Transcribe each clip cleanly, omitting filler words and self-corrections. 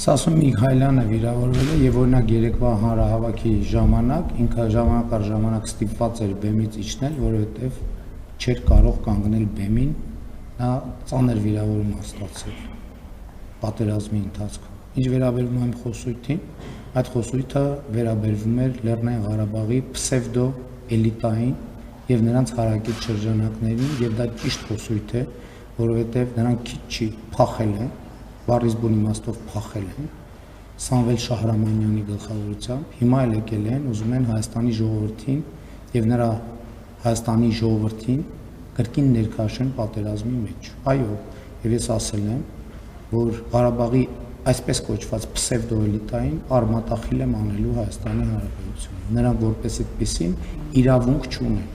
Ասում Միքայելյանը վիրավորվել է եւ օրինակ երեկվա հանրահավաքի ժամանակ ինքը ժամանակ առ ժամանակ ստիպված էր բեմից իջնել, որովհետեւ չէր կարող կանգնել բեմին, նա ծանր վիրավորում ստացել պատերազմի ընթացքում։ Ինչ վերաբերում է խոսույթին, այդ խոսույթը վերաբերվում էր Լեռնային Ղարաբաղի պսևդո էլիտային եւ նրանց հարակից շրջանակներին եւ դա ճիշտ խոսույթ է, որովհետեւ նրանք քիչ չի փախել են, բառից բուն իմաստով փախել են Սամվել Շահրամանյանի գլխավորությամբ, հիմա էլ եկել են, ուզում են Հայաստանի ժողովրդին եւ նրա Հայաստանի ժողովրդին կրկին ներքաշեն պատերազմի մեջ։ Այո, եւ ես ասել եմ, որ Ղարաբաղի այսպես կոչված պսևդոէլիտային արմատախիլ եմ անելու Հայաստանի Հանրապետությունը։ Նրանք որպես այդպեսին իրավունք չունեն։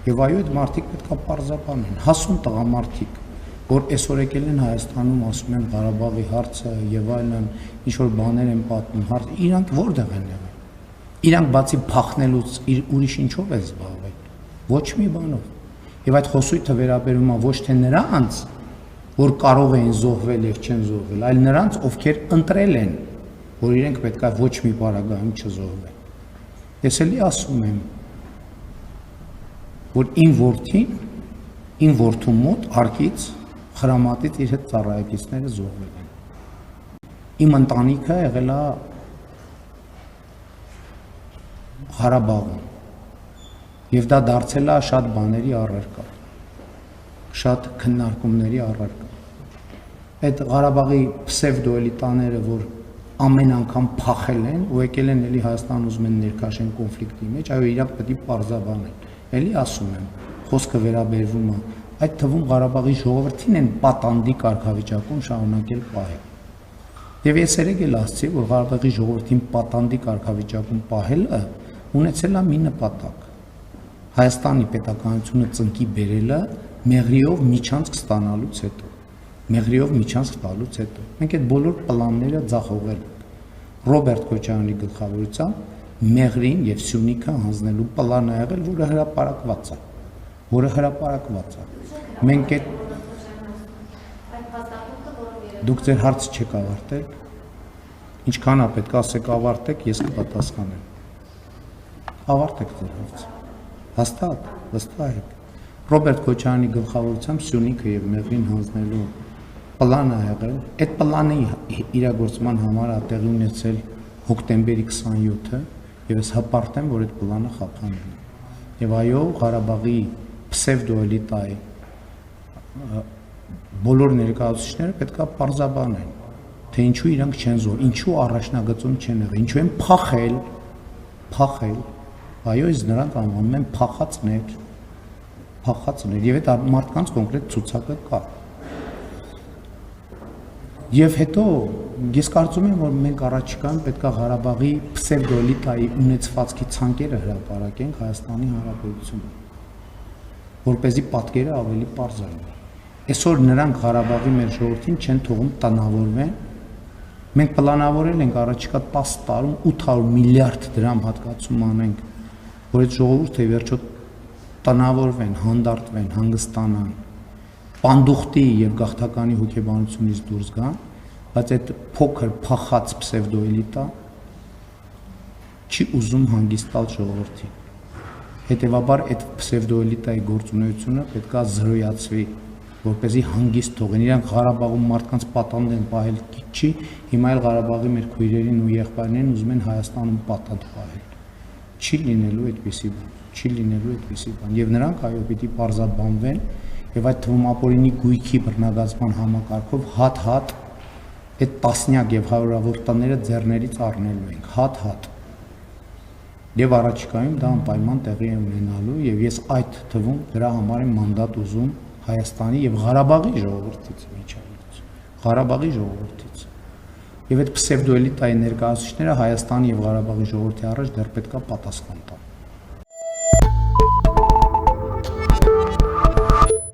Եվ այո, այդ մարդիկ պետքա պարզաբանեն, հասուն տղամարդիկ, որ այսօր եկել են Հայաստանում, ասում են Ղարաբաղի հարցը եւ այլն, ինչ որ բաներ են պատմում, իրանք որտեղ են եղել։ Իրանք բացի փախնելուց ուրիշ ինչով են զբաղվել։ Ոչ մի բանով։ Եվ այդ խոսույթը վերաբերում է ոչ թե նրանց, որ կարող էին զոհվել եւ չեն զոհվել, այլ նրանց, ովքեր ընտրել են, որ իրենք պետք է ոչ մի պարագայում չզոհվեն։ Ես էլի ասում եմ, որ իմ որդու մոտ արկից խրամատից իր հետ ծառայակիցները զոհվել են։ Իմ ընտանիքը եղել է Ղարաբաղում եւ դա դարձել է շատ բաների առարկա, շատ քննարկումների առարկա։ Այդ Ղարաբաղի պսևդոէլիտաները, որ ամեն անգամ փախել են ու եկել են էլի Հայաստան ուզում են ներքաշեն կոնֆլիկտի մեջ, այո, իրանք պետք է պարզաբանեն։ Էլի ասում եմ, խոսքը վերաբերվում է այդ թվում Ղարաբաղի ժողովրդին են պատանդի կարգավիճակում շարունակել պահել։ Եվ ես երեք էլ ասացի, որ Ղարաբաղի ժողովրդին պատանդի կարգավիճակում պահելը ունեցել է մի նպատակ։ Հայաստանի պետականությունը ծնկի բերելը մեղրիով միջանցք ստանալուց հետո։ Մեղրիով միջանցք տալուց հետո։ Մենք այդ բոլոր պլանները ձախողել ենք։ Ռոբերտ Քոչարյանի գլխավորությամբ Մեղրին եւ Սյունիքը հանձնելու պլանը եղել, որը հրապարակված է։ Մենք այդ դուք ձեր հարցը չեք ավարտել։ Ինչքան է պետք ասեք ավարտեք, ես կպատասխանեմ։ Ավարտեք ձեր հարցը։ Հաստատ, վստահ եք։ Ռոբերտ Քոչարյանի գլխավորությամբ Սյունիքը եւ Մեղրին հանձնելու պլանը եղել։ Այդ պլանի իրագործման համար է տեղի ունեցել հոկտեմբերի 27-ը եւ ես հպարտ եմ, որ այդ պլանը խափանել է։ Եվ այո, Ղարաբաղի պսևդոէլիտայի բոլոր ներկայացուցիչները պետք է պարզաբանեն, թե ինչու իրանք չեն զոհ, ինչու առաջնագծում չեն եղել, ինչու են փախել։ Այո, իսկ նրանք անվանում են փախածներ, եւ այդ մարդկանց կոնկրետ ցուցակը կա։ Եվ հետո ես կարծում եմ, որ մենք առաջիկայում պետք է Ղարաբաղի պսևդոէլիտայի ունեցվածքի ցանկերը հրապարակենք Հայաստանի Հանրապետությունում, որպեսզի պատկերը ավելի պարզ լինի։ Այսօր նրանք Ղարաբաղի մեր ժողովրդին չեն թողում տնավորվեն։ Մենք պլանավորել ենք առաջիկա 10 տարում 800 միլիարդ դրամ հատկացում անենք, որ այդ ժողովուրդը վերջո տնավորվեն, հանդարտվեն, հանգստանան, պանդուխտի եւ գաղթականի հոգեբանությունից դուրս գան, բայց այդ փոքր փախած պսևդոէլիտա չի ուզում հանգստալ ժողովրդին։ Հետևաբար այդ պսևդոէլիտայի գործունեությունը պետք է զրոյացվի, որպեսզի հանգիստ թողեն։ Իրանք Ղարաբաղում մարդկանց պատանդ են պահել չի, հիմա էլ Ղարաբաղի մեր քույրերին ու եղբայրներին ուզում են Հայաստանում պատանդ պահել։ Չի լինելու այդպիսի բան։ Եվ նրանք այո պիտի պարզաբանվեն եւ այդ թվում ապօրինի գույքի բռնագազման համակարգով հատ-հատ այդ տասնյակ եւ հարյուրավոր տները ձեռներից առնելու ենք, հատ-հատ։ Եվ առաջիկայում դա անպայման տեղի է ունենալու եւ ես այդ թվում դրա համար եմ մանդատ ուզում Հայաստանի եւ Ղարաբաղի ժողովրդից միջավայրից, Ղարաբաղի ժողովրդից։ Եվ այդ պսևդոէլիտայի ներկայացուցիչները Հայաստանի եւ Ղարաբաղի ժողովրդի առաջ դեռ պետք է պատասխան տան։